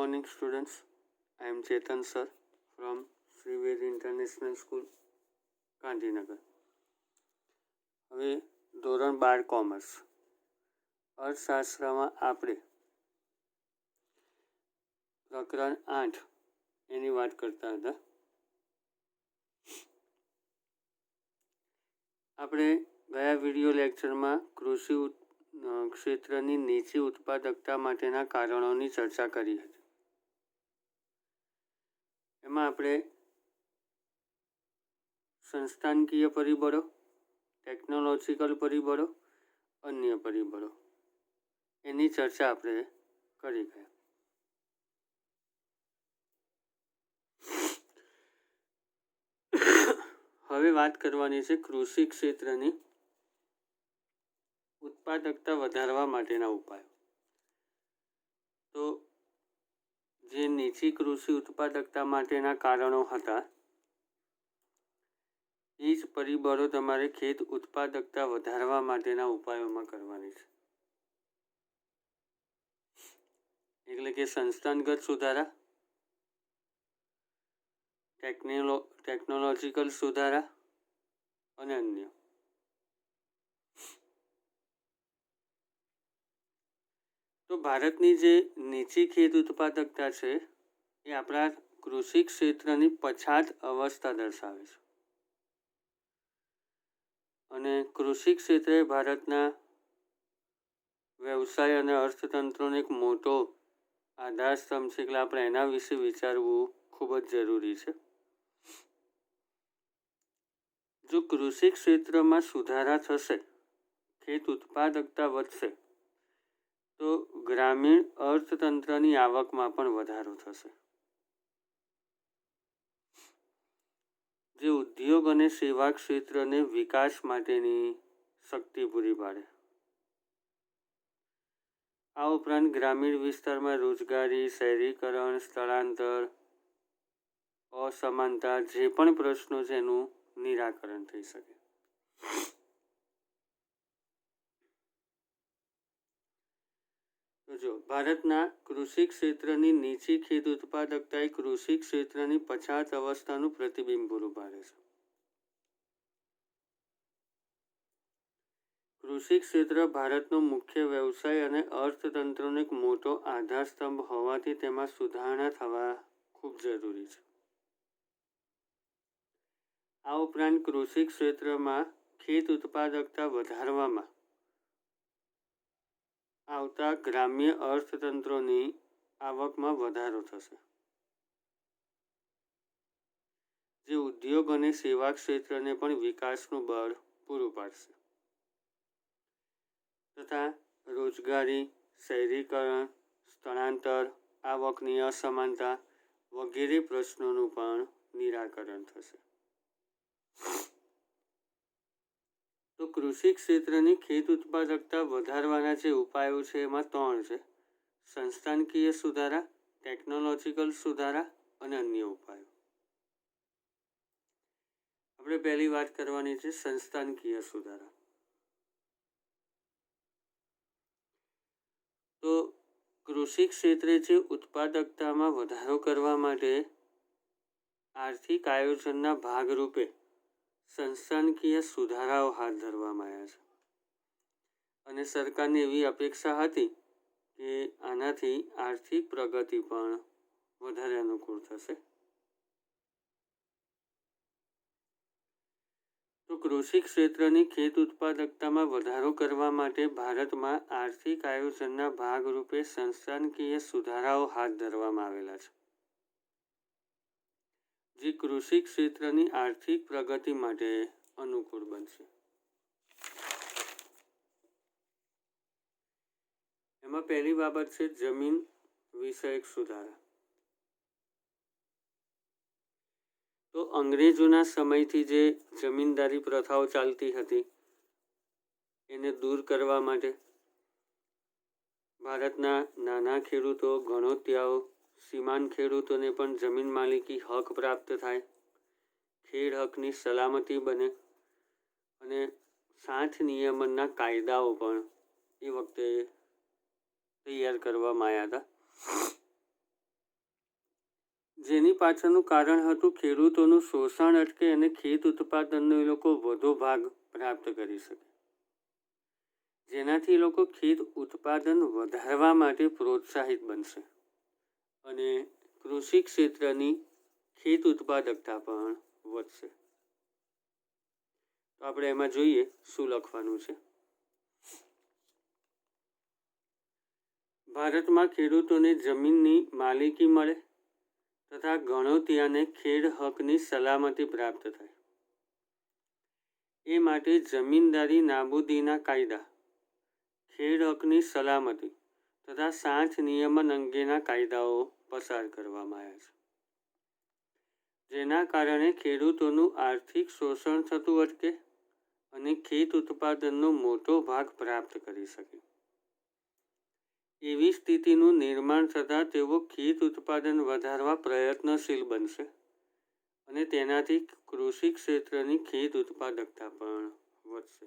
morning, students. I am Chetan sir from Srived International School, Gandhinagar. હવે ધોરણ 12 commerce અર્થશાસ્ત્રમાં આપણે પ્રકરણ 8 એની વાત કરતા હતા. આપણે ગયા વિડીયો લેક્ચરમાં કૃષિ ક્ષેત્રની નીચી ઉત્પાદકતા માટેના કારણોની ચર્ચા કરી હતી. એમાં આપણે સંસ્થાકીય પરિબળો, ટેકનોલોજીકલ પરિબળો, અન્ય પરિબળો એની ચર્ચા આપણે કરી ગયા. હવે વાત કરવાની છે કૃષિ ક્ષેત્રની ઉત્પાદકતા વધારવા માટેના ઉપાયો. તો જે નીચી કૃષિ ઉત્પાદકતા માટેના કારણો હતા એ જ પરિબળો તમારે ખેત ઉત્પાદકતા વધારવા માટેના ઉપાયોમાં કરવાની છે. એટલે કે સંસ્થાગત સુધારા, ટેકનોલોજીકલ સુધારા અને અન્ય. તો ભારતની જે નીચી ખેત ઉત્પાદકતા છે એ આપણા કૃષિ ક્ષેત્રની પછાત અવસ્થા દર્શાવે છે. અને કૃષિ ક્ષેત્રે ભારતના વ્યવસાય અને અર્થતંત્રનો એક મોટો આધારસ્તંભ છે, એટલે આપણે એના વિશે વિચારવું ખૂબ જ જરૂરી છે. જો કૃષિ ક્ષેત્રમાં સુધારા થશે, ખેત ઉત્પાદકતા વધશે, તો ગ્રામીણ અર્થતંત્રની આવકમાં પણ વધારો થશે, જે ઉદ્યોગ અને સેવા ક્ષેત્રને વિકાસ માટેની શક્તિ પૂરી પાડે. આ ઉપરાંત ગ્રામીણ વિસ્તારમાં રોજગારી, શહેરીકરણ, સ્થળાંતર, અસમાનતા જે પણ પ્રશ્નો છે એનું નિરાકરણ થઈ શકે. જો ભારતના કૃષિ ક્ષેત્રની નીચી ખેત ઉત્પાદકતા એ કૃષિ ક્ષેત્રની પછાત અવસ્થાનું પ્રતિબિંબ પૂરું પાડે છે. કૃષિ ક્ષેત્ર ભારતનો મુખ્ય વ્યવસાય અને અર્થતંત્રનો એક મોટો આધારસ્તંભ હોવાથી તેમાં સુધારણા થવા ખૂબ જરૂરી છે. આ ઉપરાંત કૃષિ ક્ષેત્રમાં ખેત ઉત્પાદકતા વધારવામાં આવતા ગ્રામ્ય અર્થતંત્રોની આવકમાં વધારો થશે, જે ઉદ્યોગ અને સેવા ક્ષેત્રને પણ વિકાસનું બળ પૂરું પાડશે તથા રોજગારી, શહેરીકરણ, સ્થળાંતર, આવકની અસમાનતા વગેરે પ્રશ્નોનું પણ નિરાકરણ થશે. તો કૃષિ ક્ષેત્રની ખેત ઉત્પાદકતા વધારવાના જે ઉપાયો છે એમાં 3 છે: સંસ્થાકીય સુધારા, ટેકનોલોજીકલ સુધારા અને અન્ય ઉપાયો. આપણે પહેલી વાત કરવાની છે સંસ્થાકીય સુધારા. તો કૃષિ ક્ષેત્રે જે ઉત્પાદકતામાં વધારો કરવા માટે આર્થિક આયોજનના ભાગરૂપે સંસ્થાકીય સુધારાઓ હાથ ધરવામાં આવ્યા છે. અને સરકારની એવી અપેક્ષા હતી કે આનાથી આર્થિક પ્રગતિ પણ વધારે અનુકૂળ થશે. તો કૃષિ ક્ષેત્રની ખેત ઉત્પાદકતામાં વધારો કરવા માટે ભારતમાં આર્થિક આયોજનના ભાગરૂપે સંસ્થાકીય સુધારાઓ હાથ ધરવામાં આવેલા છે, જે કૃષિ ક્ષેત્રની આર્થિક પ્રગતિ માટે અનુકૂળ બનશે. એમાં પહેલી બાબત છે જમીન વિષયક સુધારા. તો અંગ્રેજોના સમયથી જે જમીનદારી પ્રથાઓ ચાલતી હતી એને દૂર કરવા માટે ભારતના નાના ખેડૂતો, ગણોતિયાઓ, સીમાંત ખેડૂતોને પણ જમીન માલિકી હક પ્રાપ્ત થાય, ખેડ હકની સલામતી બને અને 7 નિયમનના કાયદાઓ પણ એ વખતે તૈયાર કરવામાં આવ્યા હતા. જેની પાછળનું કારણ હતું ખેડૂતોનું શોષણ અટકે અને ખેત ઉત્પાદનનો એ લોકો વધુ ભાગ પ્રાપ્ત કરી શકે, જેનાથી લોકો ખેત ઉત્પાદન વધારવા માટે પ્રોત્સાહિત બનશે અને કૃષિ ક્ષેત્રની ખેત ઉત્પાદકતા પણ વધશે. તો આપણે એમાં જોઈએ શું લખવાનું છે. ભારતમાં ખેડૂતોને જમીનની માલિકી મળે તથા ગણોતિયાને ખેડ હકની સલામતી પ્રાપ્ત થાય એ માટે જમીનદારી નાબૂદીના કાયદા, ખેડ હકની સલામતી તથા સાંઠ નિયમન અંગેના કાયદાઓ પસાર કરવામાં આવ્યા છે, જેના કારણે ખેડૂતોનું આર્થિક શોષણ થતું અટકે અને ખેત ઉત્પાદનનો મોટો ભાગ પ્રાપ્ત કરી શકે. એવી સ્થિતિનું નિર્માણ થતાં તેઓ ખેત ઉત્પાદન વધારવા પ્રયત્નશીલ બનશે અને તેનાથી કૃષિ ક્ષેત્રની ખેત ઉત્પાદકતા પણ વધશે.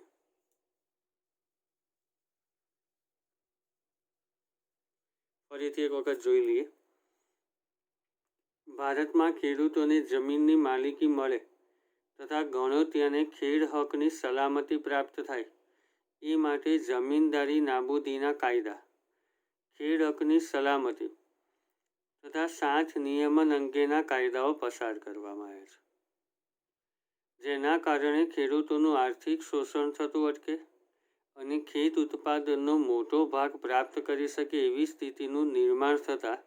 ફરીથી એક વખત જોઈ લઈએ. ભારતમાં ખેડૂતોને જમીનની માલિકી મળે તથા ગણોતિયાને ખેડ હકની સલામતી પ્રાપ્ત થાય એ માટે જમીનદારી નાબૂદીના કાયદા, ખેડ હકની સલામતી તથા સાંઠ નિયમન અંગેના કાયદાઓ પસાર કરવામાં આવ્યા છે, જેના કારણે ખેડૂતોનું આર્થિક શોષણ થતું અટકે અને ખેત ઉત્પાદનનો મોટો ભાગ પ્રાપ્ત કરી શકે એવી સ્થિતિનું નિર્માણ થતાં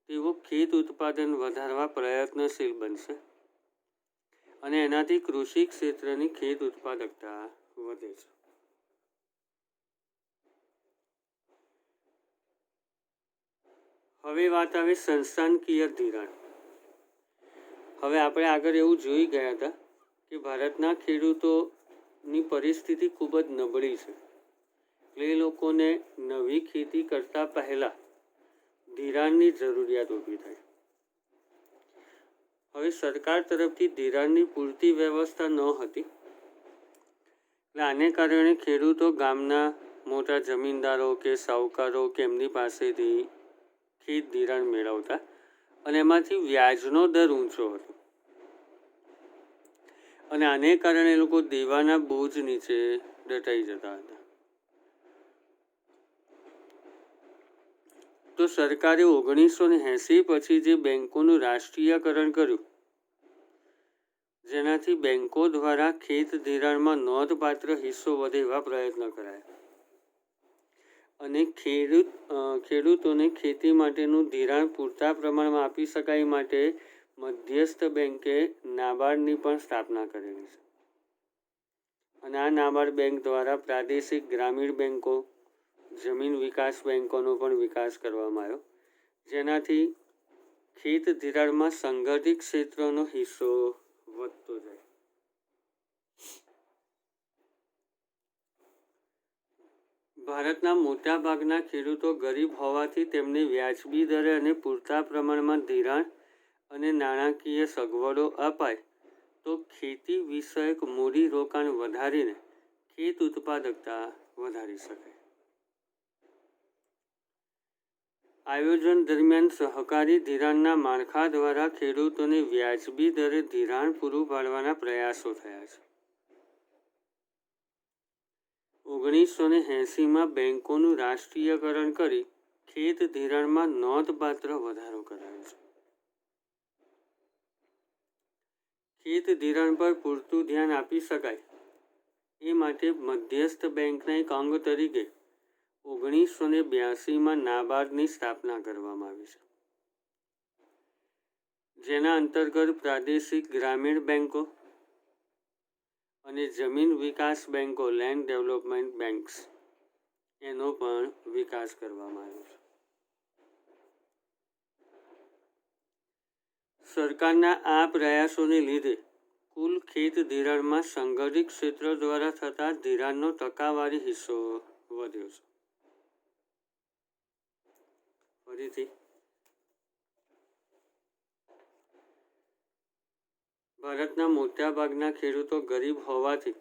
તેઓ ખેત ઉત્પાદન વધારવા પ્રયત્નશીલ બનશે અને એનાથી કૃષિ ક્ષેત્રની ખેત ઉત્પાદકતા વધે છે. હવે વાત આવે સંસ્થાકીય ધિરાણ. હવે આપણે આગળ એવું જોઈ ગયા હતા કે ભારતના ખેડૂતોની પરિસ્થિતિ ખૂબ જ નબળી છે, એટલે એ લોકોને નવી ખેતી કરતા પહેલાં ધિરાણની જરૂરિયાત ઊભી થાય. હવે સરકાર તરફથી ધિરાણની પૂરતી વ્યવસ્થા ન હતી, એટલે આને કારણે ખેડૂતો ગામના મોટા જમીનદારો કે સાહુકારો કે એમની પાસેથી ખેત ધિરાણ મેળવતા અને એમાંથી વ્યાજનો દર ઊંચો હતો અને આને કારણે લોકો દેવાના બોજ નીચે દટાઈ જતા હતા. તો સરકારે 1980 પછી જે બેંકોનું રાષ્ટ્રીયકરણ કર્યું, જેનાથી બેંકો દ્વારા ખેત ધિરાણમાં નોંધપાત્ર હિસ્સો વધે એવા પ્રયત્ન કરાયા અને ખેડૂતોને ખેતી માટેનું ધિરાણ પૂરતા પ્રમાણમાં આપી શકાય માટે મધ્યસ્થ બેંકે નાબાર્ડની પણ સ્થાપના કરેલી છે અને આ નાબાર્ડ બેંક દ્વારા પ્રાદેશિક ગ્રામીણ બેંકો, જમીન વિકાસ બેંકોનો પણ વિકાસ કરવામાં આવ્યો, જેનાથી ખેત ધિરાણમાં સંગઠિત ક્ષેત્રનો હિસ્સો વધતો જાય. ભારતના મોટાભાગના ખેડૂતો ગરીબ હોવાથી તેમને વ્યાજબી દરે અને પૂરતા પ્રમાણમાં ધિરાણ અને નાણાકીય સગવડો અપાય તો ખેતી વિષયક મૂડી રોકાણ વધારીને ખેત ઉત્પાદકતા વધારી શકાય. આયોજન દરમિયાન સહકારી ધિરાણના માળખા દ્વારા ખેડૂતોને વ્યાજબી દરે ધિરાણ પૂરું પાડવાના પ્રયાસો થયા છે. 1980માં બેંકોનું રાષ્ટ્રીયકરણ કરી ખેત ધિરાણમાં નોંધપાત્ર વધારો કરાયો છે. ખેત ધિરાણ પર પૂરતું ધ્યાન આપી શકાય એ માટે મધ્યસ્થ બેંકના એક અંગ તરીકે 1982માં નાબાર્ડની સ્થાપના કરવામાં આવી છે, જેના અંતર્ગત પ્રાદેશિક ગ્રામીણ બેંકો અને જમીન વિકાસ બેંકો, લેન્ડ ડેવલપમેન્ટ બેંક્સ, એનો પણ વિકાસ કરવામાં આવ્યો છે. સરકારના આ પ્રયાસોને લીધે કુલ ખેત ધિરાણમાં સંગઠિત ક્ષેત્ર દ્વારા થતા ધિરાણનો ટકાવારી હિસ્સો વધ્યો છે. ફરીથી ભારતના મોટાભાગના ખેડૂતો ગરીબ હોવાથી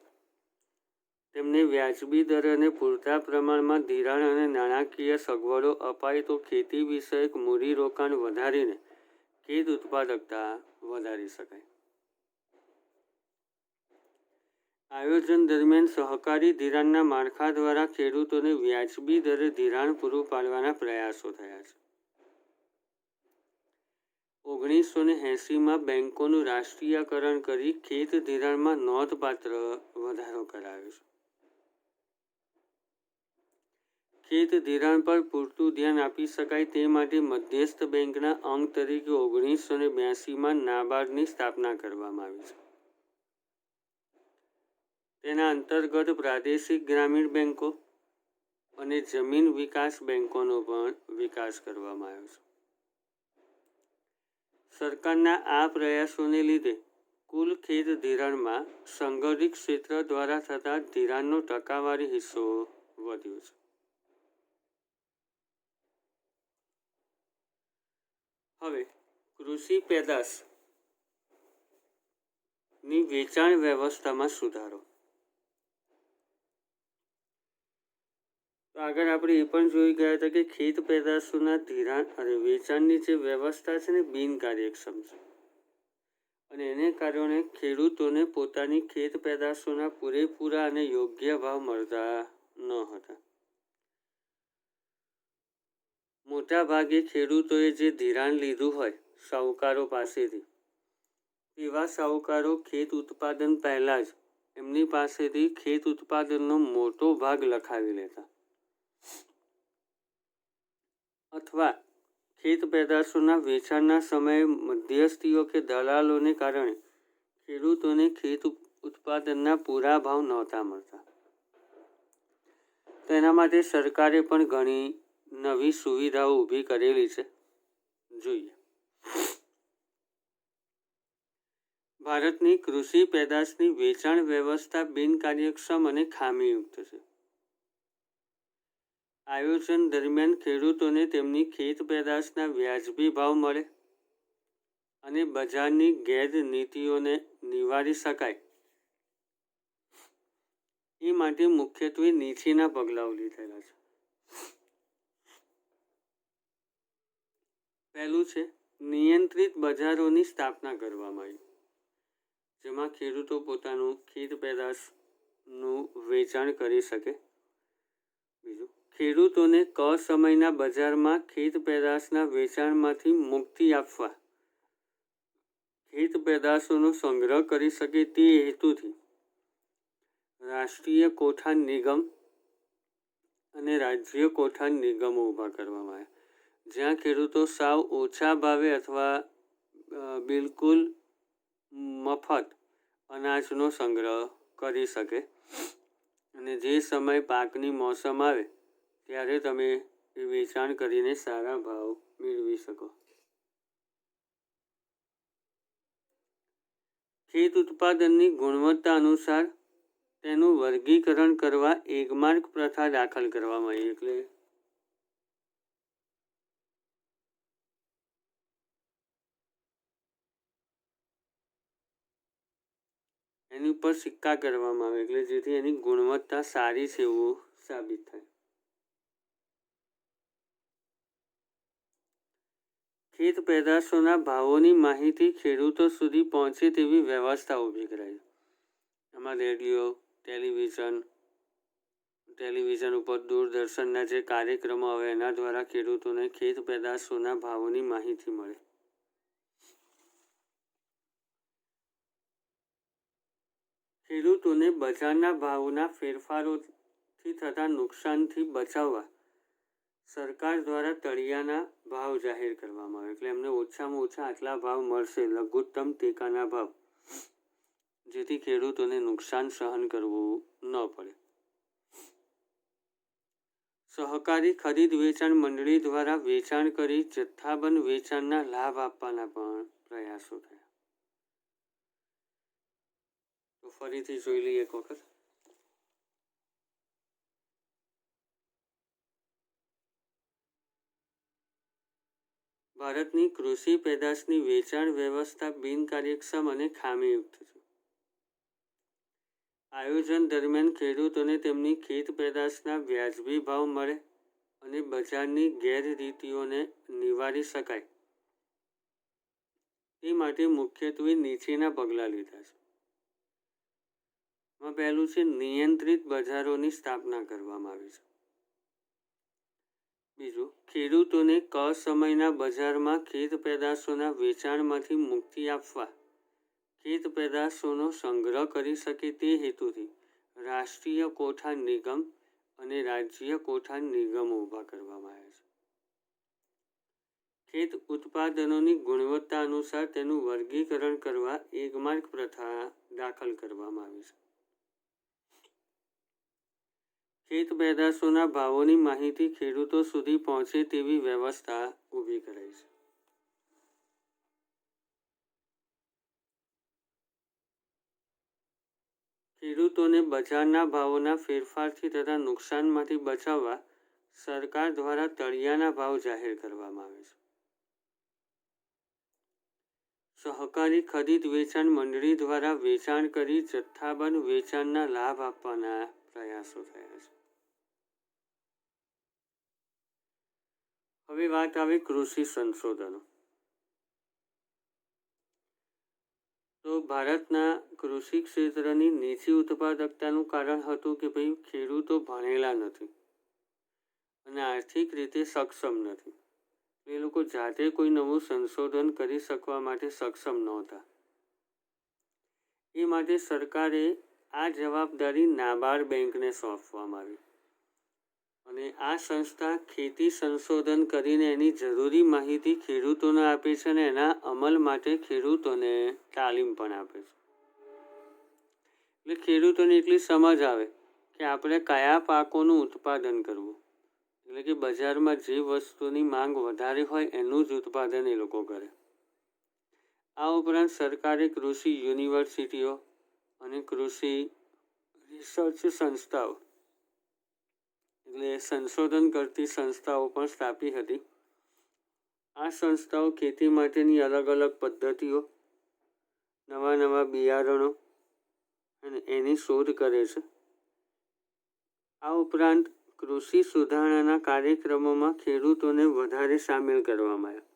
તેમને વ્યાજબી દરે અને પૂરતા પ્રમાણમાં ધિરાણ અને નાણાકીય સગવડો અપાય તો ખેતી વિષયક મૂડીરોકાણ વધારીને ખેત ઉત્પાદકતા વધારી શકાય. આયોજન દરમિયાન સહકારી ધિરાણના માળખા દ્વારા ખેડૂતોને વ્યાજબી દરે ધિરાણ પૂરું પાડવાના પ્રયાસો થયા છે. 1980માં બેંકોનું રાષ્ટ્રીયકરણ કરી ખેત ધિરાણમાં નોંધપાત્ર વધારો કરાયો છે. ખેત ધિરાણ પર પૂરતું ધ્યાન આપી શકાય તે માટે મધ્યસ્થ બેંકના અંગ તરીકે 1982માં નાબાર્ડની સ્થાપના કરવામાં આવી છે. તેના અંતર્ગત પ્રાદેશિક ગ્રામીણ બેંકો અને જમીન વિકાસ બેંકોનો પણ વિકાસ કરવામાં આવ્યો છે. સરકારના આ પ્રયાસોને લીધે કુલ ખેત ધિરાણમાં સંગઠિત ક્ષેત્ર દ્વારા થતા ધિરાણનો ટકાવારી હિસ્સો વધ્યો છે. હવે કૃષિ પેદાશની વેચાણ વ્યવસ્થામાં સુધારો. આગળ આપણે એ પણ જોઈ ગયા હતા કે ખેત પેદાશોના ધિરાણ અને વેચાણની જે વ્યવસ્થા છે ને બિનકાર્યક્ષમ છે અને એને કારણે ખેડૂતોને પોતાની ખેત પેદાશોના પૂરેપૂરા અને યોગ્ય ભાવ મળતા ન હતા. મોટા ભાગે ખેડૂતોએ જે ધિરાણ લીધું હોય શાહુકારો પાસેથી, એવા શાહુકારો ખેત ઉત્પાદન પહેલાં જ એમની પાસેથી ખેત ઉત્પાદનનો મોટો ભાગ લખાવી લેતા અથવા ખેત પેદાશોના વેચાણના સમયે મધ્યસ્થીઓ કે દલાલોને કારણે ખેડૂતોને ખેત ઉત્પાદનના પૂરા ભાવ નહોતા મળતા. તેના માટે સરકારે પણ ઘણી નવી સુવિધાઓ ઊભી કરેલી છે. જોઈએ. ભારતની કૃષિ પેદાશની વેચાણ વ્યવસ્થા બિનકાર્યક્ષમ અને ખામીયુક્ત છે. આયોજન દરમિયાન ખેડૂતોને તેમની ખેત પેદાશના વ્યાજબી ભાવ મળે અને બજારની ગેરનીતિઓને નિવારી શકાય એ માટે મુખ્યત્વે નીચેના પગલાઓ લીધેલા છે. પહેલું છે નિયંત્રિત બજારોની સ્થાપના કરવામાં આવી, જેમાં ખેડૂતો પોતાનું ખેત પેદાશનું વેચાણ કરી શકે. બીજું, ખેડૂતોને સમયના બજારમાં ખેત પેદાશના વેચાણમાંથી મુક્તિ આપવા ખેત પેદાશોનો સંગ્રહ કરી શકે તે હેતુથી રાષ્ટ્રીય કોઠાર નિગમ અને રાજ્ય કોઠાર નિગમો ઊભા કરવામાં આવ્યા, જ્યાં ખેડૂતો સાવ ઓછા ભાવે અથવા બિલકુલ મફત અનાજનો સંગ્રહ કરી શકે અને જે સમય પાકની મોસમ આવે ત્યારે તમે એ વેચાણ કરીને સારા ભાવ મેળવી શકો. ખેત ઉત્પાદનની ગુણવત્તા અનુસાર તેનું વર્ગીકરણ કરવા એકમાર્ક પ્રથા દાખલ કરવામાં આવી. એટલે એની ઉપર સિક્કા કરવામાં આવે, એટલે જેથી એની ગુણવત્તા સારી છે એવું સાબિત થાય. ખેત પેદાશોના ભાવોની માહિતી ખેડૂતો સુધી પહોંચે તેવી વ્યવસ્થા ઊભી કરાઈ. એમાં રેડિયો, ટેલિવિઝન ઉપર દૂરદર્શનના જે કાર્યક્રમો આવે એના દ્વારા ખેડૂતોને ખેત પેદાશોના ભાવોની માહિતી મળે. ખેડૂતોને બજારના ભાવના ફેરફારોથી થતા નુકસાનથી બચાવવા સરકાર દ્વારા તળિયાના ભાવ જાહેર કરવામાં આવે, એટલે એમને ઓછામાં ઓછા આટલા ભાવ મળશે, લઘુત્તમ ટેકાના ભાવ, જેથી ખેડૂતોને નુકસાન સહન કરવું ન પડે. સહકારી ખરીદ વેચાણ મંડળી દ્વારા વેચાણ કરી જથ્થાબંધ વેચાણના લાભ આપવાના પણ પ્રયાસો થયા. તો ફરીથી જોઈ લઈએ એક વખત. ભારતની કૃષિ પેદાશની વેચાણ વ્યવસ્થા બિનકાર્યક્ષમ અને ખામીયુક્ત છે. આયોજન દરમિયાન ખેડૂતોને તેમની ખેત પેદાશના વ્યાજબી ભાવ મળે અને બજારની ગેરરીતિઓને નિવારી શકાય તે માટે મુખ્યત્વે નીચેના પગલાં લીધા છે. એમાં પહેલું છે નિયંત્રિત બજારોની સ્થાપના કરવામાં આવી છે. બીજું, ખેડૂતોને સમયના બજારમાં ખેત પેદાશોના વેચાણમાંથી મુક્તિ આપવા ખેત પેદાશોનો સંગ્રહ કરી શકે તે હેતુથી રાષ્ટ્રીય કોઠા નિગમ અને રાજ્ય કોઠા નિગમો ઊભા કરવામાં આવ્યા છે. ખેત ઉત્પાદનોની ગુણવત્તા અનુસાર તેનું વર્ગીકરણ કરવા એકમાર્ગ પ્રથા દાખલ કરવામાં આવી છે. ખેત પેદાશોના ભાવોની માહિતી ખેડૂતો સુધી પહોંચે તેવી વ્યવસ્થા ઊભી કરાઈ છે. ખેડૂતોને બજારના ભાવોના ફેરફારથી થતા નુકસાનમાંથી બચાવવા સરકાર દ્વારા તળિયાના ભાવ જાહેર કરવામાં આવે છે. સહકારી ખરીદ વેચાણ મંડળી દ્વારા વેચાણ કરી જથ્થાબંધ વેચાણના લાભ આપવાના પ્રયાસો થયા છે. હવે વાત આવે કૃષિ સંશોધનો. તો ભારતના કૃષિ ક્ષેત્રની નીચી ઉત્પાદકતાનું કારણ હતું કે ભાઈ ખેડૂતો ભણેલા નથી અને આર્થિક રીતે સક્ષમ નથી. એ લોકો જાતે કોઈ નવું સંશોધન કરી શકવા માટે સક્ષમ નહોતા. એ માટે સરકારે આ જવાબદારી નાબાર્ડ બેંકને સોંપવામાં આવી અને આ સંસ્થા ખેતી સંશોધન કરીને એની જરૂરી માહિતી ખેડૂતોને આપે છે અને એના અમલ માટે ખેડૂતોને તાલીમ પણ આપે છે. એટલે ખેડૂતોને એટલી સમજ આવે કે આપણે કયા પાકોનું ઉત્પાદન કરવું, એટલે કે બજારમાં જે વસ્તુની માંગ વધારે હોય એનું જ ઉત્પાદન એ લોકો કરે. આ ઉપરાંત સરકારે કૃષિ યુનિવર્સિટીઓ અને કૃષિ રિસર્ચ સંસ્થાઓ એટલે સંશોધન કરતી સંસ્થાઓ પણ સ્થાપી હતી. આ સંસ્થાઓ ખેતી માટેની અલગ અલગ પદ્ધતિઓ, નવા નવા બિયારણો અને એની શોધ કરે છે. આ ઉપરાંત કૃષિ સુધારણાના કાર્યક્રમોમાં ખેડૂતોને વધારે સામેલ કરવામાં આવ્યા.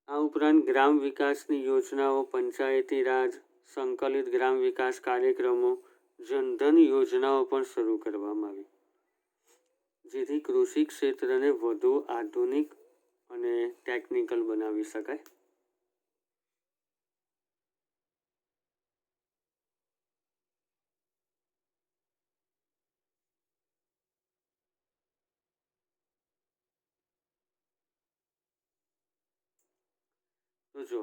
આ ઉપરાંત ગ્રામ વિકાસની યોજનાઓ, પંચાયતી રાજ, સંકલિત ગ્રામ વિકાસ કાર્યક્રમો, જનધન યોજનાઓ પણ શરૂ કરવામાં આવી, જેથી કૃષિ ક્ષેત્રને વધુ આધુનિક અને ટેકનિકલ બનાવી શકાય. તો જો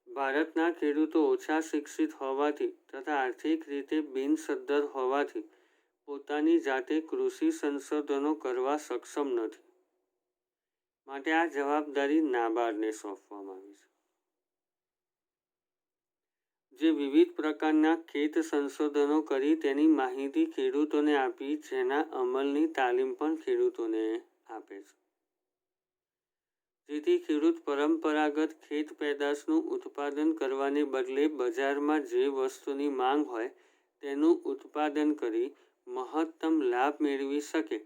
ભારતના ખેડૂતો ઓછા શિક્ષિત હોવાથી તથા આર્થિક રીતે બિનસદ્ધર હોવાથી પોતાની જાતે કૃષિ સંશોધનો કરવા સક્ષમ નથી. માટે આ જવાબદારી નાબાર્ડને સોંપવામાં આવી છે, જે વિવિધ પ્રકારના ખેત સંશોધનો કરી તેની માહિતી ખેડૂતોને આપી જેના અમલની તાલીમ પણ ખેડૂતોને આપે છે. જેથી ખેડૂત પરંપરાગત ખેત પેદાશનું ઉત્પાદન કરવાને બદલે બજારમાં જે વસ્તુની માંગ હોય તેનું ઉત્પાદન કરી મહત્તમ લાભ મેળવી શકે.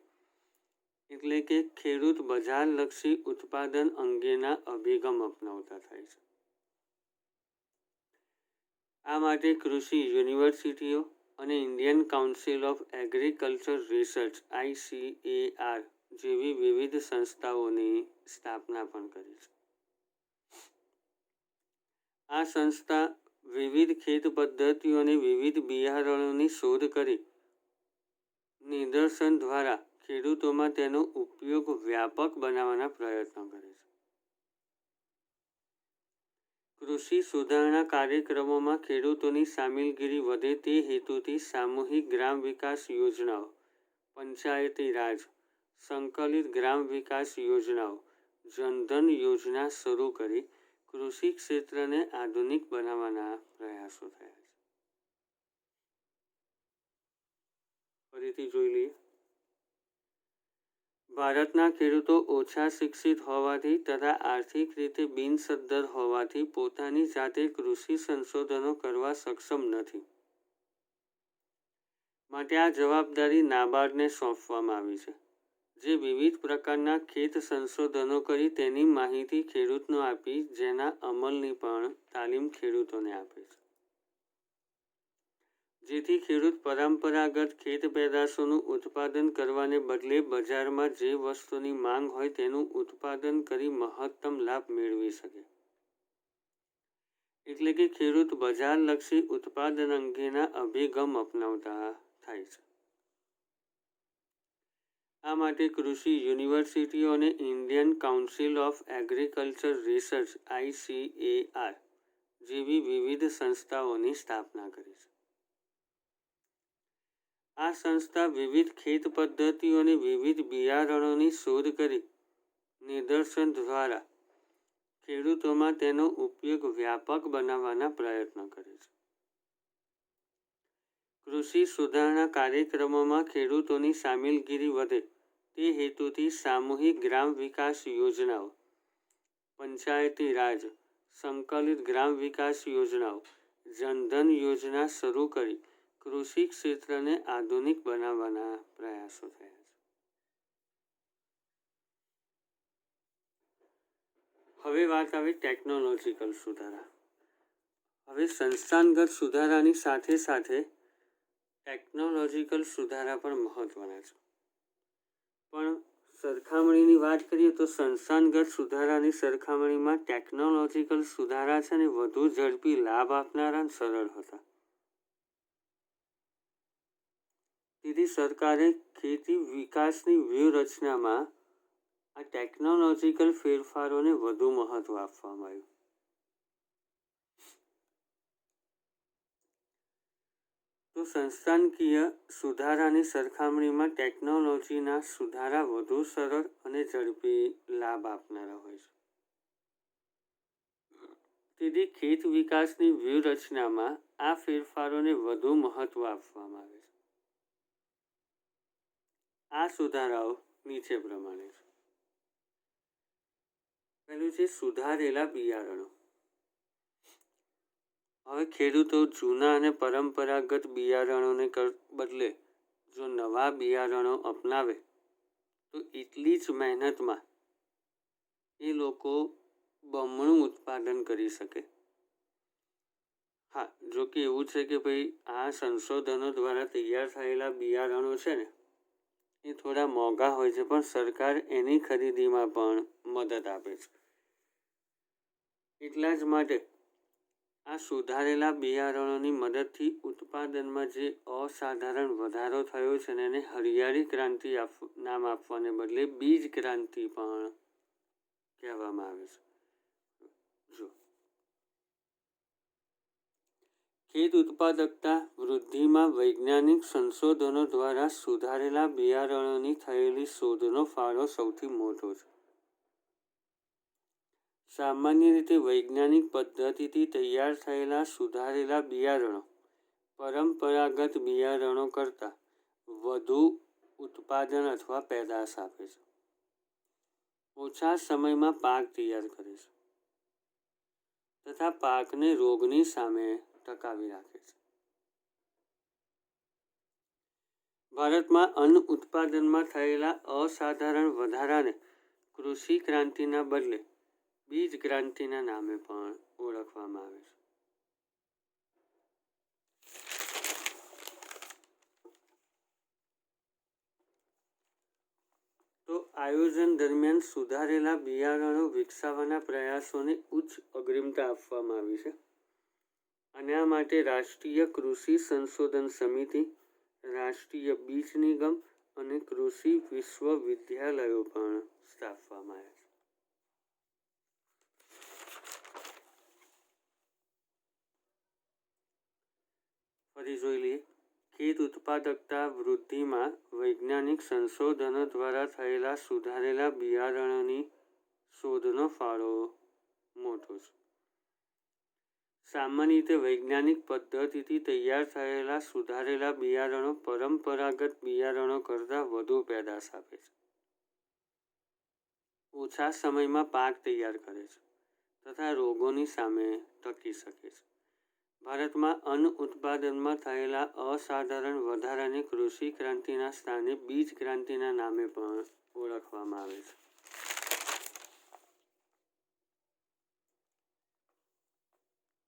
એટલે કે ખેડૂત બજારલક્ષી ઉત્પાદન અંગેના અભિગમ અપનાવતા થાય છે. આ માટે કૃષિ યુનિવર્સિટીઓ અને Indian council of agriculture research ICAR જેવી વિવિધ સંસ્થાઓની સ્થાપના પણ કરી છે. આ સંસ્થા વિવિધ ખેત પદ્ધતિઓ અને વિવિધ બિયારણોની શોધ કરી નિદર્શન દ્વારા ખેડૂતોમાં તેનો ઉપયોગ વ્યાપક બનાવવાના પ્રયત્નો કરે છે. કૃષિ સુધારણા કાર્યક્રમોમાં ખેડૂતોની સામેલગીરી વધે તે હેતુથી સામૂહિક ગ્રામ વિકાસ યોજનાઓ, પંચાયતી રાજ, સંકલિત ગ્રામ વિકાસ યોજનાઓ, જનધન યોજના શરૂ કરી કૃષિ ક્ષેત્રને આધુનિક બનાવવાના પ્રયાસો થયા છે. ફરીથી જોઈ લઈએ. ભારતના ખેડૂતો ઓછા શિક્ષિત હોવાથી તથા આર્થિક રીતે બિનસદ્ધર હોવાથી પોતાની જાતે કૃષિ સંશોધનો કરવા સક્ષમ નથી. માટે આ જવાબદારી નાબાર્ડને સોંપવામાં આવી છે જે વિવિધ પ્રકારના ખેત સંશોધનો કરી તેની માહિતી ખેડૂતને આપી જેના અમલની પણ તાલીમ ખેડૂતોને આપે છે, જેથી ખેડૂત પરંપરાગત ખેત પેદાશોનું ઉત્પાદન કરવાને બદલે બજારમાં જે વસ્તુની માંગ હોય તેનું ઉત્પાદન કરી મહત્તમ લાભ મેળવી શકે. એટલે કે ખેડૂત બજારલક્ષી ઉત્પાદન અંગેના અભિગમ અપનાવતા થાય છે. આ માટે કૃષિ યુનિવર્સિટીઓ અને Indian council of agriculture research ICAR જેવી વિવિધ સંસ્થાઓની સ્થાપના કરી છે. આ સંસ્થા વિવિધ ખેત પદ્ધતિઓ અને વિવિધ બિયારણોની શોધ કરી નિદર્શન દ્વારા ખેડૂતોમાં તેનો ઉપયોગ વ્યાપક બનાવવાના પ્રયત્ન કરે છે. કૃષિ સુધારણા કાર્યક્રમોમાં ખેડૂતોની સામેલગીરી વધે તે હેતુથી સામૂહિક ગ્રામ વિકાસ યોજનાઓ, પંચાયતી રાજ, સંકલિત ગ્રામ વિકાસ યોજનાઓ, જનધન યોજના શરૂ કરી કૃષિ ક્ષેત્રને આધુનિક બનાવવાના પ્રયાસો થયા છે. હવે વાત આવે ટેકનોલોજીકલ સુધારા. હવે સંસ્થાનગત સુધારાની સાથે સાથે ટેકનોલોજીકલ સુધારા પણ મહત્વના છે. પણ સરખામણીની વાત કરીએ તો સંસ્થાનગત સુધારાની સરખામણીમાં ટેકનોલોજીકલ સુધારા છે ને વધુ ઝડપી લાભ આપનારા અને સરળ હતા. તેથી સરકારે ખેતી વિકાસની વ્યૂહરચનામાં આ ટેકનોલોજીકલ ફેરફારોને વધુ મહત્વ આપવામાં આવ્યું. તો સંસ્થાનકીય સુધારાની સરખામણીમાં ટેકનોલોજીના સુધારા વધુ સરળ અને ઝડપી લાભ આપનારા હોય છે. તેથી ખેત વિકાસની વ્યૂહરચનામાં આ ફેરફારોને વધુ મહત્વ આપવામાં આવે છે. આ સુધારાઓ નીચે પ્રમાણે છે. પહેલું છે સુધારેલા બિયારણો. હવે ખેડૂતો જૂના અને પરંપરાગત બિયારણોને બદલે જો નવા બિયારણો અપનાવે તો એટલી જ મહેનતમાં એ લોકો બમણું ઉત્પાદન કરી શકે. હા, જો કે એવું છે કે ભાઈ આ સંશોધનો દ્વારા તૈયાર થયેલા બિયારણો છે ને એ થોડા મોંઘા હોય છે, પણ સરકાર એની ખરીદીમાં પણ મદદ આપે છે. એટલા જ માટે આ સુધારેલા બિયારણોની મદદથી ઉત્પાદનમાં જે અસાધારણ વધારો થયો છે ને એને હરિયાળી ક્રાંતિ નામ આપવાને બદલે બીજ ક્રાંતિ પણ કહેવામાં આવે છે. જો ખેત ઉત્પાદકતા વૃદ્ધિમાં વૈજ્ઞાનિક સંશોધનો દ્વારા સુધારેલા બિયારણોની થયેલી શોધનો ફાળો સૌથી મોટો છે. સામાન્ય રીતે વૈજ્ઞાનિક પદ્ધતિથી તૈયાર થયેલા સુધારેલા બિયારણો પરંપરાગત બિયારણો કરતાં વધુ ઉત્પાદન અથવા પેદાશ આપે છે, ઓછા સમયમાં પાક તૈયાર કરે છે તથા પાકને રોગની સામે ટકાવી રાખે છે. ભારતમાં અન્ન ઉત્પાદનમાં થયેલા અસાધારણ વધારાને કૃષિ ક્રાંતિના બદલે બીજ ક્રાંતિના નામે પણ ઓળખવામાં આવે છે. તો આયોજન દરમિયાન સુધારેલા બિયારણો વિકસાવવાના પ્રયાસોને ઉચ્ચ અગ્રિમતા આપવામાં આવી છે અને આ માટે રાષ્ટ્રીય કૃષિ સંશોધન સમિતિ, રાષ્ટ્રીય બીજ નિગમ અને કૃષિ વિશ્વવિદ્યાલયો પણ સ્થાપવામાં આવ્યા છે. ફરી જોઈ લઈએ. ખેત ઉત્પાદકતા વૃદ્ધિમાં વૈજ્ઞાનિક સંશોધનો દ્વારા થયેલા સુધારેલા બિયારણોની શોધનો ફાળો મોટો છે. સામાન્ય રીતે વૈજ્ઞાનિક પદ્ધતિથી તૈયાર થયેલા સુધારેલા બિયારણો પરંપરાગત બિયારણો કરતાં વધુ પેદાશ આપે છે, ઓછા સમયમાં પાક તૈયાર કરે છે તથા રોગોની સામે ટકી શકે છે. ભારતમાં અન્ન ઉત્પાદનમાં થયેલા અસાધારણ વધારાને કૃષિ ક્રાંતિના સ્થાને બીજ ક્રાંતિના નામે પણ ઓળખવામાં આવે છે.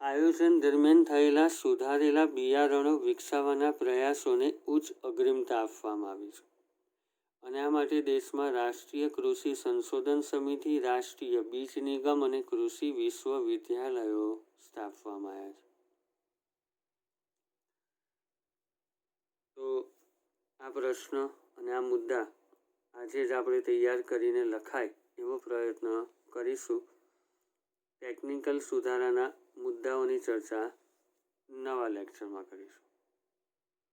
આયોજન દરમિયાન થયેલા સુધારેલા બિયારણો વિકસાવવાના પ્રયાસોને ઉચ્ચ અગ્રિમતા આપવામાં આવી છે. અને આ માટે દેશમાં રાષ્ટ્રીય કૃષિ સંશોધન સમિતિ, રાષ્ટ્રીય બીજ નિગમ અને કૃષિ વિશ્વવિદ્યાલયો સ્થાપવામાં આવ્યા છે. તો આ પ્રશ્ન અને આ મુદ્દા આજે જ આપણે તૈયાર કરીને લખાય એવો પ્રયત્ન કરીશું. ટેકનિકલ સુધારાના મુદ્દાઓની ચર્ચા નવા લેક્ચરમાં કરીશું.